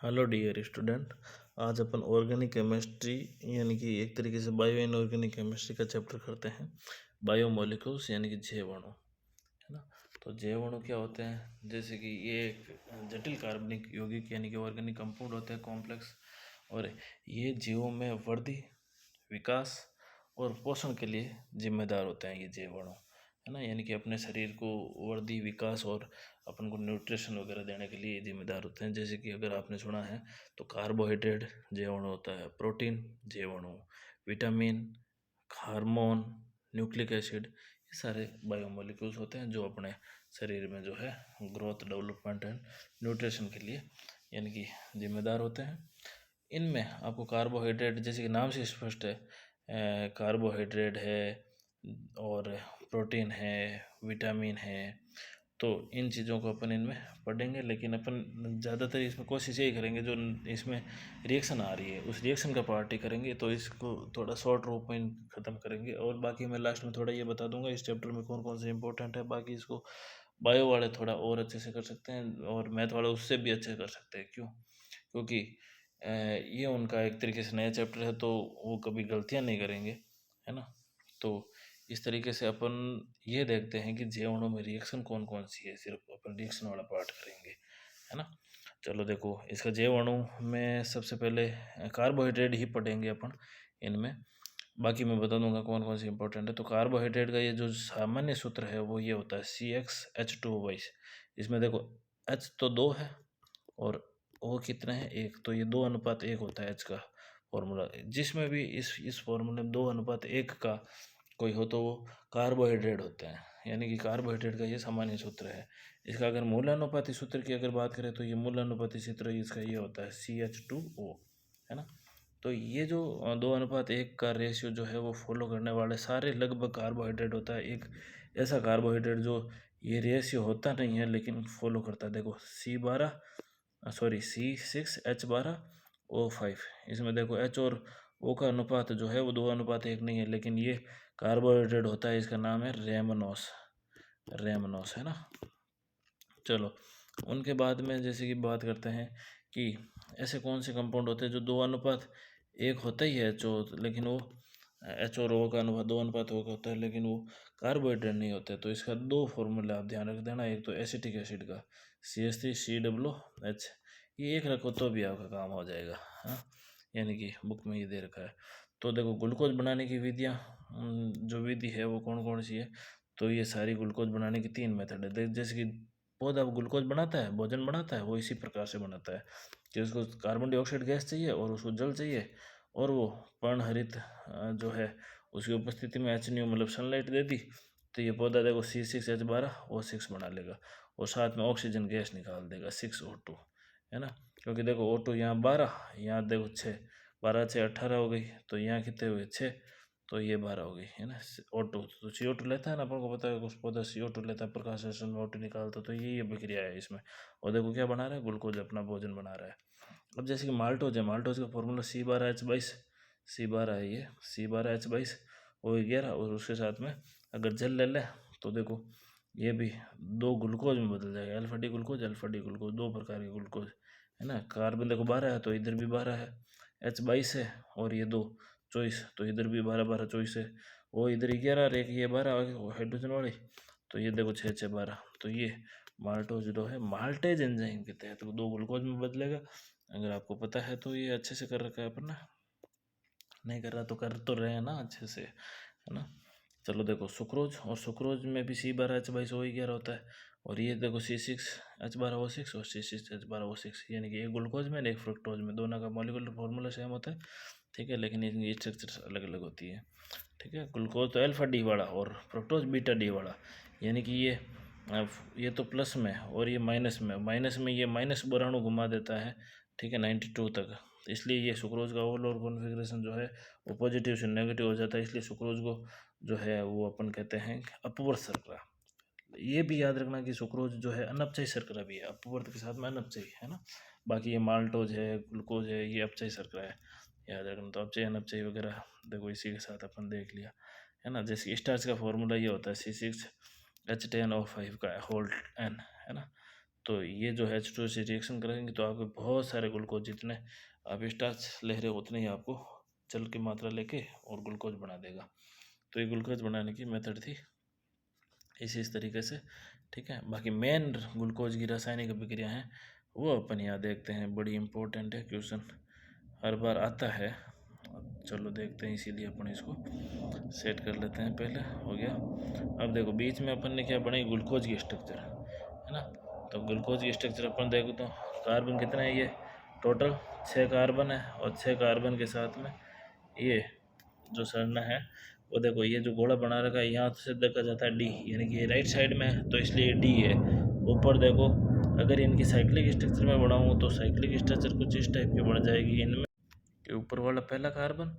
Hello dear student. आज अपन organic chemistry यानी कि एक तरीके से बायो इनऑर्गेनिक केमिस्ट्री का चैप्टर करते हैं। बायोमोलिक्यूल्स यानी कि जैव अणु, है ना। तो जैव अणु क्या होते हैं? जैसे कि ये एक जटिल कार्बनिक यौगिक यानी कि ऑर्गेनिक कंपाउंड होते हैं, कॉम्प्लेक्स। और ये जीवों में वृद्धि, विकास और पोषण के लिए जिम्मेदार होते हैं ये जैव अणु, है ना। यानी कि अपने शरीर को वृद्धि, विकास और अपन को न्यूट्रिशन वगैरह देने के लिए जिम्मेदार होते हैं। जैसे कि अगर आपने सुना है तो कार्बोहाइड्रेट जैव अणु होता है, प्रोटीन जैव अणु, विटामिन, हार्मोन, न्यूक्लिक एसिड, ये सारे बायोमोलिक्यूल्स होते हैं जो अपने शरीर में जो है ग्रोथ, डेवलपमेंट एंड न्यूट्रिशन के लिए यानी कि जिम्मेदार होते हैं। इनमें आपको कार्बोहाइड्रेट, जैसे कि नाम से स्पष्ट है, कार्बोहाइड्रेट है और प्रोटीन है, विटामिन है। तो इन चीज़ों को अपन इनमें पढ़ेंगे, लेकिन अपन ज़्यादातर इसमें कोशिश यही करेंगे जो इसमें रिएक्शन आ रही है उस रिएक्शन का पार्ट ही करेंगे। तो इसको थोड़ा शॉर्ट रूप में ख़त्म करेंगे और बाकी मैं लास्ट में थोड़ा ये बता दूंगा इस चैप्टर में कौन कौन से इंपॉर्टेंट है। बाकी इसको बायो वाले थोड़ा और अच्छे से कर सकते हैं और मैथ वाले उससे भी अच्छे कर सकते हैं। क्यों? क्योंकि ये उनका एक तरीके से नया चैप्टर है, तो वो कभी गलतियाँ नहीं करेंगे, है ना। तो इस तरीके से अपन ये देखते हैं कि जैव अणु में रिएक्शन कौन कौन सी है, सिर्फ अपन रिएक्शन वाला पार्ट करेंगे, है ना। चलो देखो, इसका जैव अणु में सबसे पहले कार्बोहाइड्रेट ही पढ़ेंगे अपन इनमें। बाकी मैं बता दूंगा कौन कौन सी इंपॉर्टेंट है। तो कार्बोहाइड्रेट का ये जो सामान्य सूत्र है वो ये होता है CxH2O। इसमें देखो H तो 2 है और O कितने हैं? 1। तो ये 2:1 होता है H का फॉर्मूला। जिसमें भी इस फॉर्मूले में 2:1 का कोई हो तो वो कार्बोहाइड्रेट होता है, यानी कि कार्बोहाइड्रेट का ये सामान्य सूत्र है। इसका अगर मूलानुपाती सूत्र की अगर बात करें तो ये मूलानुपाती सूत्र इसका ये होता है CH2O, है ना। तो ये जो 2:1 का रेशियो जो है वो फॉलो करने वाले सारे लगभग कार्बोहाइड्रेट होता है। एक ऐसा कार्बोहाइड्रेट जो ये रेशियो होता नहीं है लेकिन फॉलो करता है, देखो C6H12O5। इसमें देखो H और O का अनुपात जो है वो 2:1 नहीं है, लेकिन ये कार्बोहाइड्रेट होता है, इसका नाम है रेमनोस, है ना। चलो, उनके बाद में जैसे कि बात करते हैं कि ऐसे कौन से कंपाउंड होते हैं जो 2:1 होता ही है एच ओ, लेकिन वो एच और ओ का अनुपात 2:1 होता है लेकिन वो कार्बोहाइड्रेट नहीं होते। तो इसका 2 फॉर्मूला आप ध्यान रख देना। एक तो एसिटिक एसिड का CH3COOH, ये एक रखो तो भी आपका काम हो जाएगा, हाँ। यानी कि बुक में ये दे रखा है। तो देखो, ग्लूकोज बनाने की विधियाँ, जो विधि है वो कौन कौन सी है? तो ये सारी ग्लूकोज बनाने की 3 मेथड है। जैसे कि पौधा ग्लूकोज बनाता है, भोजन बनाता है, वो इसी प्रकार से बनाता है कि उसको कार्बन डाइऑक्साइड गैस चाहिए और उसको जल चाहिए, और वो पर्णहरित जो है उसकी उपस्थिति में HNO मतलब सनलाइट दे दी तो ये पौधा देखो C6H12O6 बना लेगा और साथ में ऑक्सीजन गैस निकाल देगा 6O2, है ना। क्योंकि देखो O2 यहाँ 12, यहाँ देखो 6, 12×6 = 18 हो गई। तो यहाँ कितने हुए? 6। तो ये 12 हो गई, है ना। O2 तो CO2 लेता है ना, अपन को पता है, उस पौधा CO2 लेता है, प्रकाश संश्लेषण में O2 निकालता। तो ये प्रक्रिया है इसमें। और देखो क्या बना रहा है, ग्लूकोज अपना भोजन बना रहा है। अब जैसे कि माल्टोज है, माल्टोज का फॉर्मूला C12H22, C12 है ये, C12H22O11, और उसके साथ में अगर जल ले ले तो देखो ये भी 2 ग्लूकोज में बदल जाएगा, alpha D glucose, alpha D glucose, 2 प्रकार के ग्लूकोज, है ना। कार्बन देखो 12 है तो इधर भी 12 है, H22 है, और ये 2 24, तो इधर भी 12 12 24 है। वो इधर 11 और एक ये 12 हाइड्रोजन वाली, तो ये देखो 6 6 12। तो ये माल्टोज जो है माल्टेज एंजाइम के तहत तो 2 ग्लूकोज में बदलेगा। अगर आपको पता है तो ये अच्छे से कर रखा है अपन ना, नहीं कर रहा तो कर तो रहे हैं ना अच्छे से, है ना। चलो देखो, सुक्रोज, और सुक्रोज में भी C12H22O11 होता है, और ये देखो C6H12O6 और C6H12O6, यानी कि एक ग्लूकोज में एक फ्रुक्टोज में, दोनों का मॉलिक्यूलर फार्मूला सेम होता है, ठीक है, लेकिन इनकी स्ट्रक्चर अलग अलग होती है, ठीक है। ग्लूकोज तो अल्फा डी वाला और फ्रुक्टोज बीटा डी वाला, यानी कि ये तो प्लस में और ये माइनस में ये माइनस बोराणु घुमा देता है, ठीक है, 92 तक। इसलिए ये सुक्रोज का ओवरऑल कॉन्फ़िगरेशन जो है वो पॉजिटिव से नेगेटिव हो जाता है। इसलिए सुक्रोज को जो है वो अपन कहते हैं अपवर्त शर्करा। ये भी याद रखना कि सुक्रोज जो है अनपचयी शर्करा भी है, अपवर्त के साथ में अनपचयी, है ना। बाकी ये माल्टोज है, ग्लूकोज है, ये अपचयी शर्करा है, याद रखना। तो अपचयी अनपचयी वगैरह देखो इसी के साथ अपन देख लिया, है ना। जैसे स्टार्च का फॉर्मूला ये होता है C6H10O5 का होल्ड N, है ना। तो ये जो H2 से रिएक्शन करेंगे तो आपके बहुत सारे ग्लूकोज, जितने आप स्टार्च ले रहे हो उतने ही आपको जल की मात्रा लेके और ग्लूकोज बना देगा। तो ये ग्लूकोज बनाने की मेथड थी इस तरीके से, ठीक है। बाकी मेन ग्लूकोज की रासायनिक अभिक्रिया हैं वो अपन यहाँ देखते हैं, बड़ी इंपॉर्टेंट है, क्वेश्चन हर बार आता है। चलो देखते हैं, इसीलिए अपन इसको सेट कर लेते हैं। पहले हो गया। अब देखो बीच में अपन ने क्या बनाई, ग्लूकोज की स्ट्रक्चर, है ना। तो ग्लूकोज की स्ट्रक्चर अपन देखो तो कार्बन कितना है, ये टोटल 6 कार्बन है, और 6 कार्बन के साथ में ये जो सरना है वो देखो, ये जो गोला बना रखा है यहाँ से देखा जाता है डी, यानी कि राइट साइड में है तो इसलिए डी है। ऊपर देखो, अगर इनकी साइक्लिक स्ट्रक्चर में बनाऊँ तो साइक्लिक स्ट्रक्चर कुछ इस टाइप की बन जाएगी। इनमें के ऊपर वाला पहला कार्बन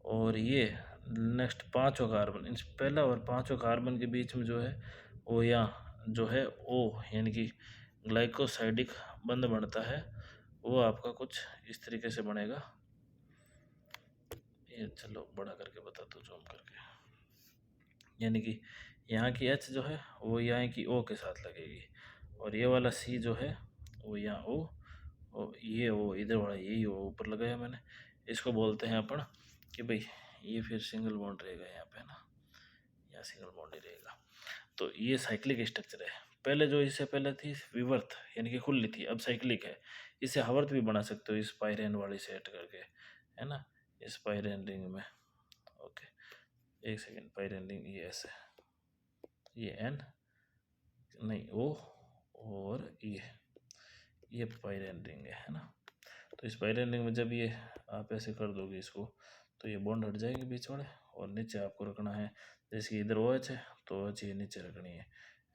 और ये नेक्स्ट पाँचों कार्बन, इन पहला और पाँचों कार्बन के बीच में जो है वो यहाँ जो है ओ, यानी कि ग्लाइकोसाइडिक बंध बनता है, वो आपका कुछ इस तरीके से बनेगा। ये चलो बड़ा करके बता दो, जूम करके, यानी कि यहाँ की H जो है वो यहाँ की O के साथ लगेगी, और ये वाला C जो है वो यहाँ O, और ये O इधर वाला यही O ऊपर लगाया मैंने। इसको बोलते हैं अपन कि भाई ये फिर सिंगल बॉन्ड रहेगा यहाँ पे ना, यहाँ सिंगल बॉन्ड ही रहेगा। तो ये साइक्लिक स्ट्रक्चर है। पहले जो इससे पहले थी विवर्त, यानी कि खुली थी, अब साइक्लिक है। इसे हवर्त भी बना सकते हो इस पायरेन वाली सेट करके, है ना, इस पायरेन रिंग में। ओके, एक सेकेंड, पायरेन रिंग ये ऐसे, ये एन नहीं ओ, और ये पायरेन रिंग है ना। तो इस पायरेन रिंग में जब ये आप ऐसे कर दोगे इसको, तो ये बॉन्ड हट जाएंगे बीच वाले, और नीचे आपको रखना है, जैसे कि इधर OH है तो OH ये नीचे रखनी है,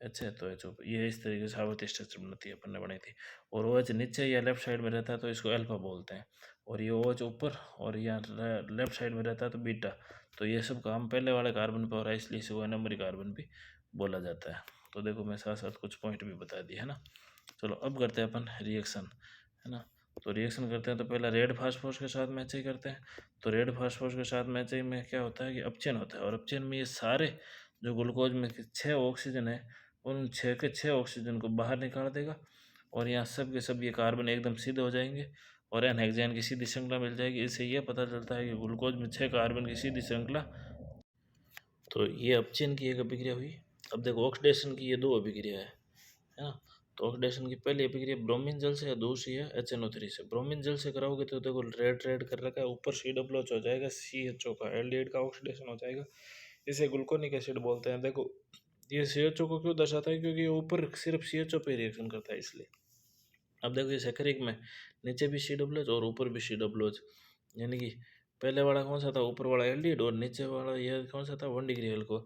अच्छा है तो H ऊपर। ये इस तरीके से आवर्ती स्ट्रक्चर बनती है, अपन ने बनाई थी। और OH नीचे या लेफ्ट साइड में रहता है तो इसको अल्फा बोलते हैं, और ये OH ऊपर और यहाँ लेफ्ट साइड में रहता है तो बीटा। तो ये सब काम पहले वाले कार्बन पर हो रहा है, इसलिए इसे नंबरी कार्बन भी बोला जाता है। तो देखो मैं साथ साथ कुछ पॉइंट भी बता दिए, है ना। चलो अब करते हैं अपन रिएक्शन, है ना। तो रिएक्शन करते हैं तो पहला रेड फास्फोरस के साथ मैच ही करते हैं। तो रेड फास्फोरस के साथ मैच में क्या होता है कि अपचयन होता है, और अपचयन में ये सारे जो ग्लूकोज में 6 ऑक्सीजन है, उन 6 के 6 ऑक्सीजन को बाहर निकाल देगा, और यहाँ सब के सब ये कार्बन एकदम सीधे हो जाएंगे, और एन हेक्सेन की सीधी श्रृंखला मिल जाएगी। इससे ये पता चलता है कि ग्लूकोज में 6 कार्बन की सीधी श्रृंखला। तो ये अपचयन की एक अभिक्रिया हुई। अब देखो ऑक्सीडेशन की ये 2 अभिक्रिया है ना। तो ऑक्सीडेशन की पहली अभिक्रिया ब्रोमीन जल से, दूसरी है HNO3 से। ब्रोमीन जल से कराओगे तो देखो रेड रेड कर रखा है, ऊपर COOH हो जाएगा, CHO का एल्डिहाइड का ऑक्सीडेशन हो जाएगा, इसे ग्लूकोनिक एसिड बोलते हैं। देखो ये CHO को क्यों दर्शाता है, क्योंकि ये ऊपर सिर्फ CHO पे रिएक्शन करता है इसलिए। अब देखो ये सैकरिक में नीचे भी COOH और ऊपर भी COOH, यानी कि पहले वाला कौन सा था, ऊपर वाला एल्डिहाइड, और नीचे वाला ये कौन सा था, 1 डिग्री एल्कोहल।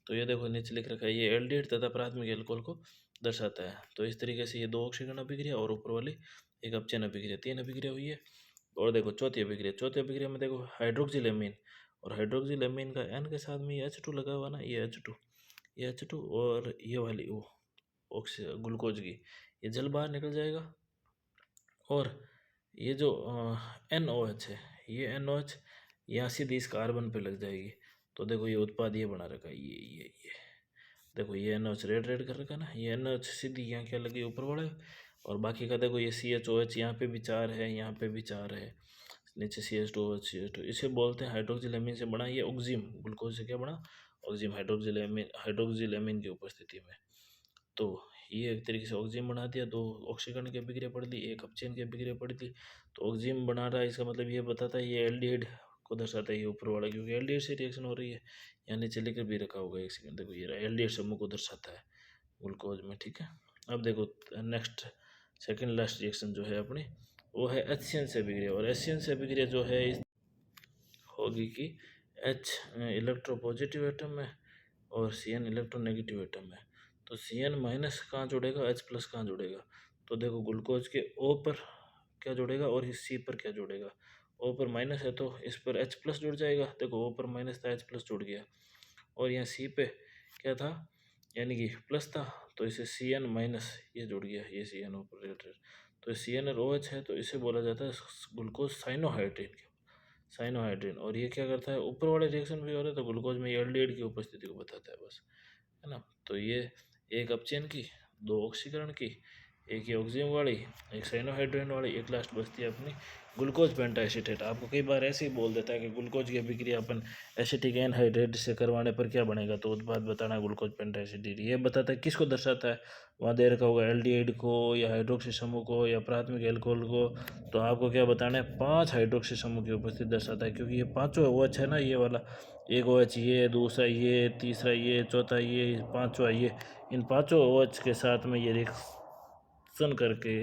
तो ये देखो नीचे लिख रखा है, ये एल्डिहाइड तथा प्राथमिक एल्कोहल को दर्शाता है। तो इस तरीके से ये 2 ऑक्सीकरण अभिक्रिया और ऊपर वाली एक अपचयन अभिक्रिया, 3 अभिक्रिया हुई है। और देखो चौथी अभिक्रिया में देखो हाइड्रोक्सिल एमीन, और हाइड्रोक्सिल एमीन का N के साथ में ये H2 लगा हुआ ना, ये H2 और ये वाली वो ग्लूकोज की ये जल बाहर निकल जाएगा, और ये जो NOH है, ये NOH यहाँ सीधी इस कार्बन पे लग जाएगी। तो देखो ये उत्पाद ये बना रखा है, ये देखो ये NOH रेड रेड कर रखा है ना, ये NOH सीधी यहाँ क्या लगी, ऊपर वाले। और बाकी का देखो ये CHOH, यहाँ पे भी 4 है, यहाँ पे भी 4 है, नीचे CH2OH CH2। इसे बोलते हैं हाइड्रोक्सिल एमीन से बना ये ऑक्जिम, ग्लूकोज से क्या बना, ऑक्जिम, हाइड्रोक्सिल एमीन की उपस्थिति में। तो ये एक तरीके से ऑक्जिम बना दिया, 2 ऑक्सीकरण की अभिक्रिया पढ़ ली, एक अपचयन की अभिक्रिया पढ़ी थी। तो ऑक्जिम बना रहा है, इसका मतलब ये बताता है ये एल्डिहाइड को दर्शाता है, ये ऊपर वाला, क्योंकि एल्डिहाइड से रिएक्शन हो रही है। यहाँ नीचे लिखकर भी रखा होगा, एक सेकंड, देखो ये एल्डिहाइड समूह को दर्शाता है ग्लूकोज में, ठीक है। अब देखो नेक्स्ट सेकंड लास्ट रिएक्शन जो है अपनी, वो है HCN से अभिक्रिया। और HCN से अभिक्रिया जो है होगी कि H इलेक्ट्रो पॉजिटिव एटम है और CN इलेक्ट्रो नेगेटिव एटम है। तो CN माइनस कहाँ जुड़ेगा, H प्लस कहाँ जुड़ेगा। तो देखो ग्लूकोज के O पर क्या जुड़ेगा और इस C पर क्या जुड़ेगा। O पर माइनस है तो इस पर H प्लस जुड़ जाएगा, देखो O पर माइनस था, H प्लस जुड़ गया। और यहाँ C पे क्या था, यानी कि प्लस था, तो इसे CN माइनस ये जुड़ गया, ये CN ऊपर रिलेटेड। तो CN और OH है तो इसे बोला जाता है ग्लूकोज साइनोहाइड्रिन। और ये क्या करता है, ऊपर वाले रिएक्शन भी हो रहे हैं तो ग्लूकोज में एल्डिहाइड की उपस्थिति को बताता है बस, है ना। तो ये एक अपचयन की, 2 ऑक्सीकरण की, एक ये ऑक्सीजन वाली, एक साइनोहाइड्रिन वाली, एक लास्ट बचती है अपनी ग्लूकोज पेंटाएसिटेट। आपको कई बार ऐसे ही बोल देता है कि ग्लूकोज की अभिक्रिया अपन एसिटिक एनहाइड्रेट से करवाने पर क्या बनेगा, तो उत्पाद बताना ग्लूकोज पेंटाएसिटेट। ये बताता है किसको दर्शाता है, वहाँ दे रखा होगा एल्डिहाइड को या हाइड्रोक्सी समूह को या प्राथमिक एल्कोहल को। तो आपको क्या बताना है, 5 हाइड्रोक्सी समूह की उपस्थिति दर्शाता है, क्योंकि ये पाँचों OH है ना, ये वाला एक OH ये, दूसरा ये, तीसरा ये, चौथा ये, पाँचवा ये, इन पाँचों OH के साथ में ये रिएक्शन करके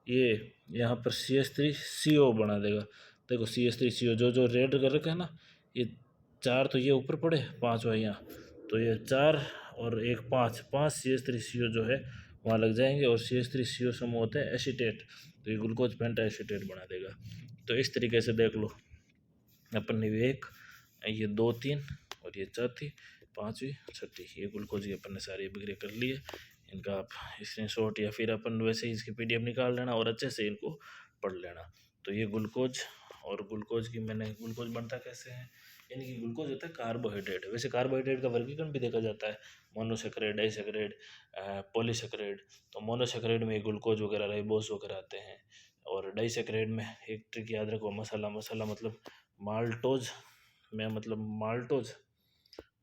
ये यहाँ पर CH3CO बना देगा। देखो CH3CO जो जो रेड कर रखा है ना, ये 4 तो ये ऊपर पड़े, 5वां यहाँ, तो ये 4 और एक 5 CH3CO जो है वहाँ लग जाएंगे, और CH3CO समूह होते हैं एसीटेट, तो ये ग्लूकोज पेंटा एसीटेट बना देगा। तो इस तरीके से देख लो, अपन ने एक, ये 2 3 और ये चौथी, पाँचवीं, छठी, ये ग्लूकोज की अपन ने सारी अभिक्रिया कर ली है। इनका आप स्क्रीनशॉट या फिर अपन वैसे ही इसकी PDF निकाल लेना और अच्छे से इनको पढ़ लेना। तो ये ग्लूकोज, और ग्लूकोज की मैंने, ग्लूकोज बनता कैसे है, यानी कि ग्लूकोज होता है कार्बोहाइड्रेट। वैसे कार्बोहाइड्रेट का वर्गीकरण भी देखा जाता है, मोनोसेक्राइड, डाइसेक्राइड, पॉलीसेक्राइड। तो मोनोसेक्राइड में ग्लूकोज वगैरह, राइबोस वगैरह आते हैं, और डाइसेक्राइड में एक ट्रिक याद रखो, मसाला, मसाला मतलब माल्टोज में, मतलब माल्टोज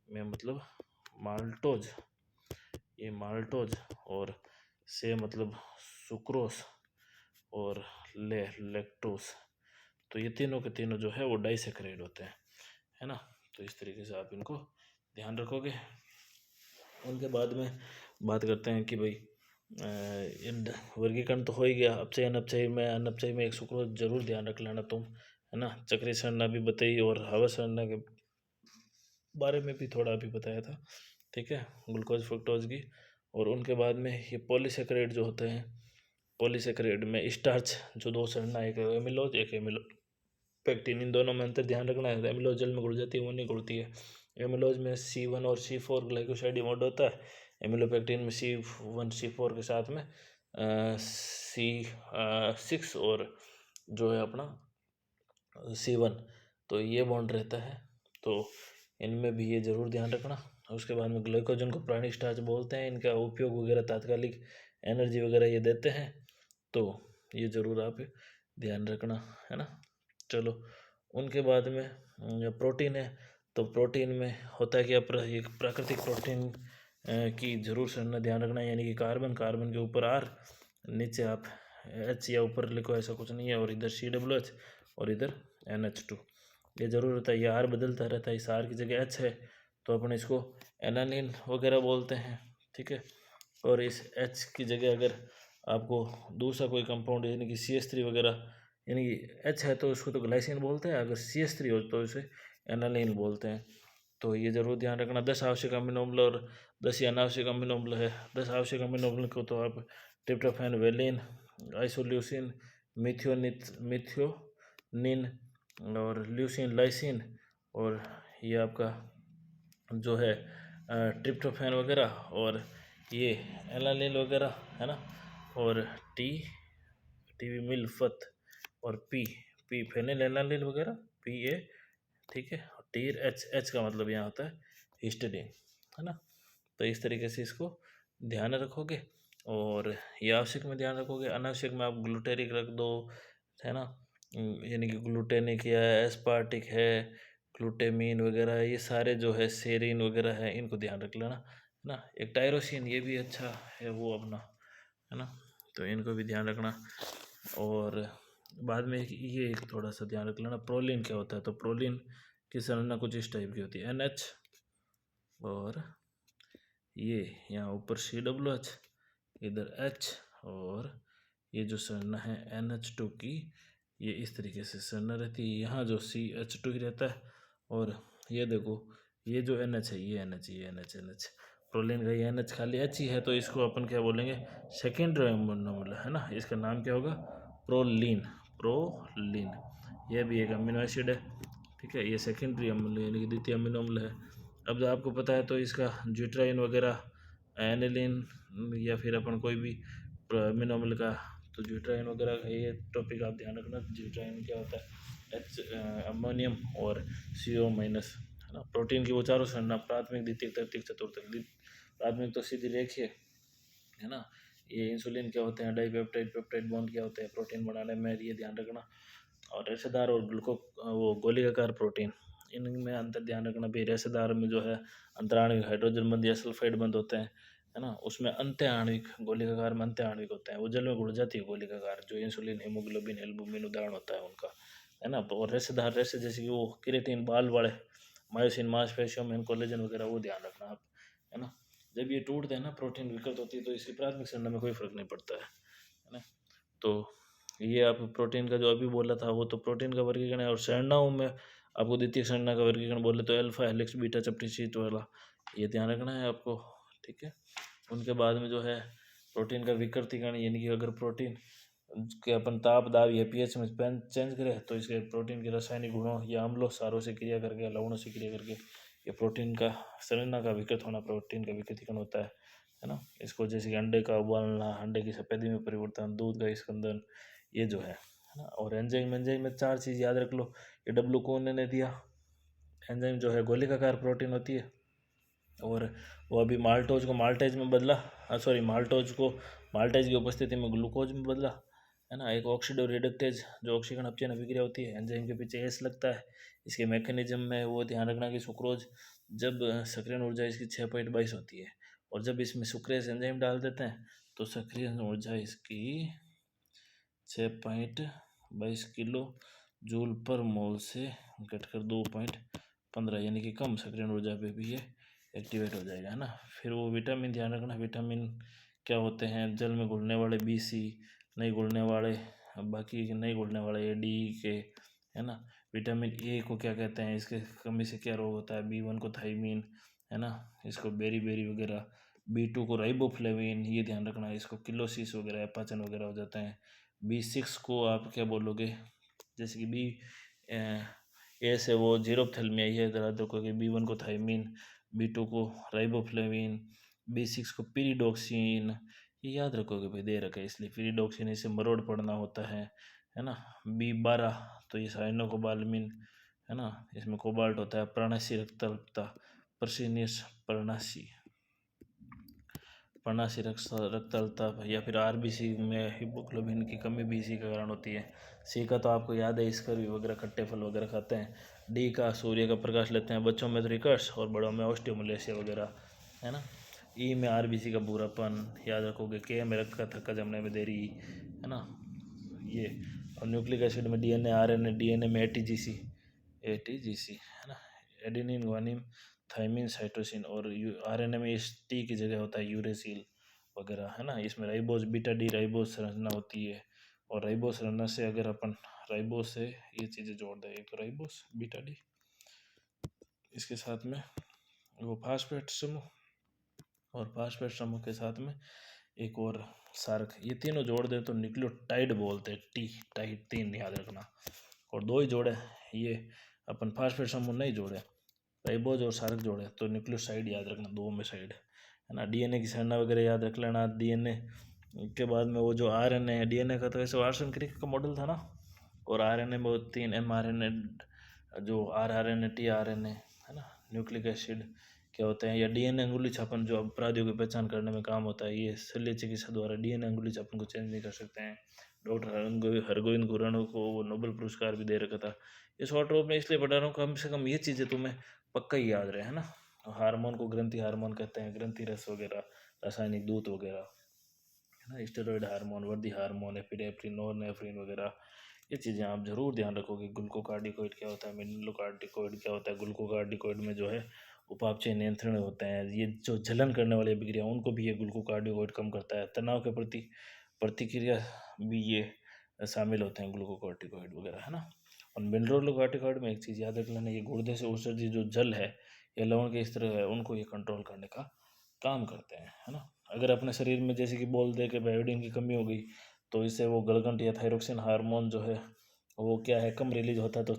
में, मतलब माल्टोज, ये माल्टोज, और से मतलब सुक्रोस, और लेक्टोस। तो ये तीनों के तीनों जो है वो डाइसेक्राइड होते हैं, है ना। तो इस तरीके से आप इनको ध्यान रखोगे। उनके बाद में बात करते हैं कि भाई वर्गीकरण तो हो ही गया, अपचयी अनपचयी में, अनपचयी में एक सुक्रोज जरूर ध्यान रख लेना तुम, है ना। चक्रीय संरचना भी बताई, और हवा संरचना के बारे में भी थोड़ा अभी बताया था, ठीक है, ग्लूकोज फ्रुक्टोज की। और उनके बाद में ये पॉलीसेक्राइड जो होते हैं, पॉलीसेक्राइड में स्टार्च जो 2 संरचना, एक एमिलोज, एक एमिलो पेक्टिन, इन दोनों में अंतर ध्यान रखना है। एमिलोज जल में घुल जाती है, वो नहीं घुलती है। एमिलोज में C1 और C4 ग्लाइकोसाइड मोड होता है, एमिलोपेक्टिन में C1 C4 के साथ में C6 और जो है अपना C1, तो ये बॉन्ड रहता है। तो इनमें भी ये ज़रूर ध्यान रखना। उसके बाद में ग्लाइकोजन को प्राणी स्टार्च बोलते हैं, इनका उपयोग वगैरह तात्कालिक एनर्जी वगैरह ये देते हैं, तो ये ज़रूर आप ध्यान रखना, है ना। चलो, उनके बाद में प्रोटीन है। तो प्रोटीन में होता है कि एक प्राकृतिक प्रोटीन की जरूर संरचना ध्यान रखना, यानी कि कार्बन, कार्बन के ऊपर R, नीचे आप H या ऊपर लिखो, ऐसा कुछ नहीं है, और इधर COOH और इधर NH2, ये जरूर होता है। ये R बदलता रहता है, इस R की जगह H है तो अपन इसको एनालिन वगैरह बोलते हैं, ठीक है। और इस H की जगह अगर आपको दूसरा कोई कंपाउंड यानी कि CH3 वगैरह, यानी कि H है तो उसको तो ग्लाइसिन बोलते हैं, अगर CH3 हो तो इसे एनालिन बोलते हैं। तो ये जरूर ध्यान रखना। 10 आवश्यक अमीनो अम्ल और 10 ही अनावश्यक अमीनो अम्ल है। 10 आवश्यक अमीनो अम्ल को तो आप ट्रिप्टोफैन, वेलिन, आइसोल्यूसिन, मिथियोनिन और ल्यूसिन, लाइसिन, और ये आपका जो है ट्रिप्टोफैन वगैरह, और ये एलानिल वगैरह, है ना। और टी मिल्फत, और पी फेनिल एलानिल वगैरह, PA, ठीक है। टीर एच का मतलब यहाँ होता है हिस्टीडीन, है ना। तो इस तरीके से इसको ध्यान रखोगे, और ये आवश्यक में ध्यान रखोगे, अनावश्यक में आप ग्लूटेरिक रख दो, है ना। यानी कि ग्लूटेनिक या एस्पार्टिक है, ग्लूटेमीन वगैरह, ये सारे जो है सेरीन वगैरह है, इनको ध्यान रख लेना, है ना। एक टायरोसिन, ये भी अच्छा है वो अपना, है ना। तो इनको भी ध्यान रखना। और बाद में ये एक थोड़ा सा ध्यान रख लेना, प्रोलिन क्या होता है। तो प्रोलिन की संरचना कुछ इस टाइप की होती है, NH, और ये यहाँ ऊपर COOH, इधर H, और ये जो संरचना है NH2 की, ये इस तरीके से संरचना रहती है। यहाँ जो CH2 ही रहता है, और ये देखो ये जो NH है, ये NH प्रोलिन का ये NH खाली H ही है, तो इसको अपन क्या बोलेंगे, सेकेंडरी अमीनो अम्ल, है ना। इसका नाम क्या होगा, प्रोलिन। ये भी एक अमीनो एसिड है, ठीक है। ये सेकेंडरी अम्ल यानी कि द्वितीय अमीनो अम्ल है। अब आपको पता है तो इसका ज्यूट्राइन वगैरह, एनिलीन, या फिर अपन कोई भी अमीनो अम्ल का, तो ज्यूट्राइन वगैरह का ये टॉपिक आप ध्यान रखना। ज्यूट्राइन क्या होता है, अमोनियम और CO-, है ना। प्रोटीन की वो चारों संरचना, प्राथमिक, द्वितीयक, तृतीयक, चतुर्थक। प्राथमिक तो सीधी रेखीय, है ना, ये इंसुलिन क्या होते हैं, डाइपेप्टाइड, पेप्टाइड बॉन्ड क्या होते हैं प्रोटीन बनाने में, ये ध्यान रखना। और रेशेदार और वो गोलीकार प्रोटीन, इनमें अंतर ध्यान रखना भी। रेशेदार में जो है अंतराणविक हाइड्रोजन बंद या सल्फाइड बंद होते हैं, है ना। उसमें अंत्य आणविक, गोलीकार में अंत्य आणविक होते हैं, वो जल में घुल जाती है गोलीकार, जो इंसुलिन, हेमोग्लोबिन, एल्बुमिन उदाहरण होता है उनका, है ना। और रेशेदार, रेशे जैसे कि वो केराटिन, बाल वाले, मायोसिन मांसपेशियों में कोलेजन वगैरह, वो ध्यान रखना आप, है ना। जब ये टूटते हैं ना, प्रोटीन विकृत होती है, तो इसकी प्राथमिक संरचना में कोई फर्क नहीं पड़ता है ना। तो ये आप प्रोटीन का जो अभी बोला था वो तो प्रोटीन का वर्गीकरण है। और संरचनाओं में आपको द्वितीय संरचना का वर्गीकरण बोले तो अल्फा हेलिक्स, बीटा चपटी शीट वाला, ये ध्यान रखना है आपको, ठीक है। उनके बाद में जो है प्रोटीन का विकृतीकरण, यानी कि अगर प्रोटीन के अपन ताप, दाब या पीएच में चेंज करें तो इसके प्रोटीन के रासायनिक गुणों या अम्लों, सारों से क्रिया करके, लवणों से क्रिया करके ये प्रोटीन का संरचना का विकृत होना प्रोटीन का विकृतीकरण होता है ना। इसको जैसे कि अंडे का उबालना, अंडे की सफेदी में परिवर्तन, दूध का स्कंदन, ये जो है ना। और एंजाइम, एंजाइम में चार चीज़ याद रख लो। ये डब्लू को उन्होंने दिया, एंजाइम जो है गोलिकाकार प्रोटीन होती है, और वो अभी माल्टोज को माल्टेज में बदला, सॉरी माल्टोज को माल्टेज की उपस्थिति में ग्लूकोज में बदला, है ना। एक ऑक्सीडो रिडक्टेज, जो ऑक्सीकरण अपचयन अभिक्रिया होती है, एंजाइम के पीछे एस लगता है। इसके मैकेनिज्म में वो ध्यान रखना कि सुक्रोज, जब सक्रियण ऊर्जा इसकी 6.22 होती है, और जब इसमें सुक्रेज एंजाइम डाल देते हैं तो सक्रियण ऊर्जा इसकी 6.22 किलो जूल पर मोल से घटकर 2.15, यानी कि कम सक्रियण ऊर्जा पे भी ये एक्टिवेट हो जाएगा, है ना। फिर वो विटामिन ध्यान रखना, विटामिन क्या होते हैं, जल में घुलने वाले बी सी, नहीं घुलने वाले, बाकी नहीं घुलने वाले ए डी के, है ना। विटामिन ए को क्या कहते हैं, इसके कमी से क्या रोग होता है, बी1 को थाइमीन, है ना, इसको बेरी बेरी वगैरह, बी2 को राइबोफ्लेविन, ये ध्यान रखना, इसको किलोसिस वगैरह, अपाचन वगैरह हो जाते हैं। बी6 को आप क्या बोलोगे, जैसे कि बी ए से वो जीरोप्थेल्मिया, ये याद रखोगे। बी1 को थाइमीन, बी2 को राइबोफ्लेविन, बी6 को पीरिडोक्सिन, ये याद रखोगे भाई, दे रखा है इसलिए पीरिडोक्सिन, इससे मरोड़ पड़ना होता है ना। बी12 तो ये साइनोकोबालमिन, है ना, इसमें कोबाल्ट होता है। प्राणासी रक्तअल्पता, परसिनियस पर्णासी, पर्णासी रक्तअल्पता, या फिर आरबीसी में हीमोग्लोबिन की कमी भी इसी का कारण होती है। सी का तो आपको याद है, स्कर्वी वगैरह, खट्टे फल वगैरह खाते हैं। डी का सूर्य का प्रकाश लेते हैं, बच्चों में तो रिकर्स और बड़ों में ऑस्टियोमलेशिया वगैरह, है ना। ई में आरबीसी का भूरापन, याद रखोगे। के में रक्त का थक्का जमने में देरी, है ना, ये। और न्यूक्लिक एसिड में डीएनए, आरएनए, डीएनए में एटीजीसी, एटीजीसी, है ना, एडेनिन, ग्वानिन, थाइमिन, साइटोसिन। और आरएनए में इस टी की जगह होता है यूरेसिल वगैरह, है ना। इसमें राइबोस, बीटा डी राइबोस संरचना होती है। और राइबोस संरचना से अगर अपन राइबोस से ये चीज़ें जोड़ दें, एक राइबोस, बीटा डी, इसके साथ में वो फास्फेट समूह, और फास्फेट समूह के साथ में एक और सार्क, ये तीनों जोड़ दे तो न्यूक्लियोटाइड बोलते हैं, टी टाइड, तीन याद रखना। और दो ही जोड़े, ये अपन फास्फेट समूह नहीं जोड़े, राइबोज और सार्क जोड़े तो न्यूक्लियोसाइड याद रखना, दो में साइड, है ना। डीएनए की संरचना वगैरह याद रख लेना। डीएनए के बाद में वो जो आरएनए है, डीएनए का तो ऐसे वाटसन क्रिक का मॉडल था ना, और आरएनए में वो 3 एमआरएनए, जो आरआरएनए, टीआरएनए, है ना। न्यूक्लिक एसिड क्या होते हैं, या डीएनए अंगुली छापन, जो अपराधियों की पहचान करने में काम होता है, ये शल्य चिकित्सा द्वारा डीएनए अंगुली छापन को चेंज नहीं कर सकते हैं। डॉक्टर हरगोविंद खुराना को वो नोबेल पुरस्कार भी दे रखा था। ये शॉर्ट रूप में इसलिए पढ़ा रहा हूँ, कम से कम ये चीज़ें तुम्हें पक्का ही याद रहे, है ना। हार्मोन को ग्रंथि हार्मोन कहते हैं, ग्रंथि रस वगैरह, रासायनिक दूत वगैरह, है ना। स्टेरॉयड हार्मोन, वर्दी हार्मोन, एपिनेफ्रिन, नॉरनेफ्रिन वगैरह, ये चीज़ें आप जरूर ध्यान रखोगे। ग्लूकोकार्टिकोइड क्या होता है, मिनरलोकार्टिकोइड क्या होता है। ग्लूकोकार्टिकोइड में जो है उपापचय नियंत्रण होते हैं, ये जो जलन करने वाली अभिक्रिया उनको भी ये ग्लूकोकार्टिकोइड कम करता है। तनाव के प्रति प्रतिक्रिया भी ये शामिल होते हैं, ग्लूकोकार्टिकोइड वगैरह, है ना। और मिनरलोकार्टिकोइड में एक चीज़ याद रख लेना, ये गुर्दे से उत्सर्जित जो जल है या लवण के स्तर है, उनको ये कंट्रोल करने का काम करते हैं, है ना। अगर अपने शरीर में जैसे कि बोल दे कि बायोडीन की कमी हो गई, तो इससे वो गलगंट या थायरोक्सिन हार्मोन जो है वो क्या है, कम रिलीज होता है, तो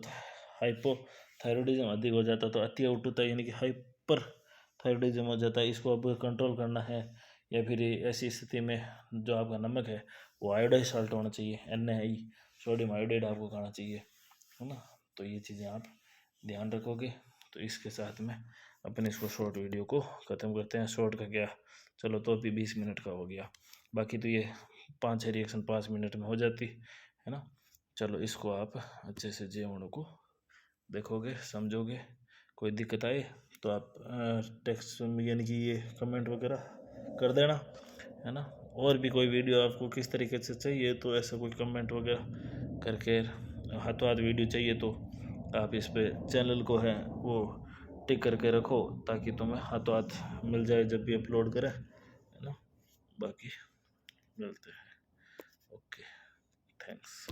हाइपोथायरॉयडिज्म अधिक हो जाता है, तो अति उठता यानी कि हाइपर थायरॉयडिज्म हो जाता है। इसको अब कंट्रोल करना है, या फिर ऐसी स्थिति में जो आपका नमक है वो आयोडाइज साल्ट होना चाहिए, NaI, सोडियम आयोडाइड आपको खाना चाहिए, है ना। तो ये चीज़ें आप ध्यान रखोगे। तो इसके साथ में अपन इसको शॉर्ट वीडियो को ख़त्म करते हैं। शॉर्ट का क्या, चलो तो अभी 20 मिनट का हो गया। बाकी तो ये 5-6 रिएक्शन 5 मिनट में हो जाती है ना। चलो इसको आप अच्छे से जीवाणु को देखोगे, समझोगे। कोई दिक्कत आए तो आप टेक्स्ट यानी कि ये कमेंट वगैरह कर देना, है ना। और भी कोई वीडियो आपको किस तरीके से चाहिए तो ऐसा कोई कमेंट वगैरह करके, हाथों हाथ वीडियो चाहिए तो आप इस पे चैनल को है वो टिक करके रखो, ताकि तुम्हें हाथों हाथ मिल जाए जब भी अपलोड करें, है ना। बाकी मिलते हैं। Okay, thanks.